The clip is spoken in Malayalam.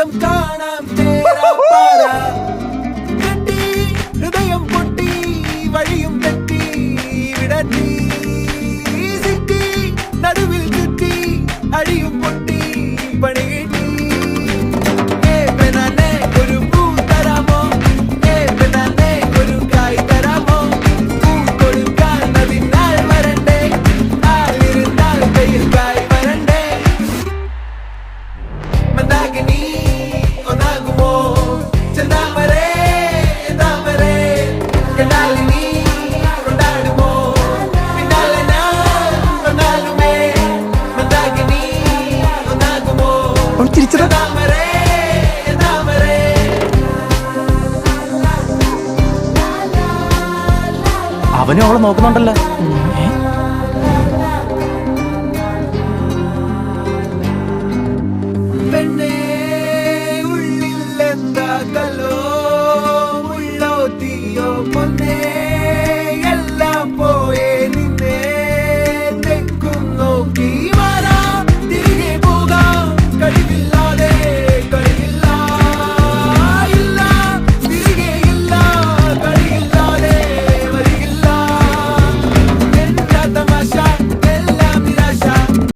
ലോകം കാണാം തേരാപ്പാര കെട്ടി ഹൃദയം പൊട്ടി വഴിയും തെറ്റി വിടട്ടി സിറ്റി നടുവിൽ ചുറ്റി അഴിയും പൊട്ടി പണി കിട്ടി ഒരു പൂ തരാമോ ഒരു കായ് തരാമോ പൂ കൊടുക്കാൻ അതിനാൾ വരണ്ടേ ആളിരുന്നാൽ കയ്യിൽ കായ് വരണ്ടേ മന്ദാകിനി ഒന്നാകുമോ ചെന്താമരേ താമരേ കണ്ടാലിനി കൊണ്ടാടുമോ പിന്നാലെ ഞാൻ വന്നാലുമേ മന്ദാകിനി ഒന്നാകുമോ ചെന്താമരേ താമരേ അവനും അവളെ നോക്കുന്നുണ്ടല്ലോ. പെണ്ണേ ഉള്ളിൽ എന്താ കല്ലോ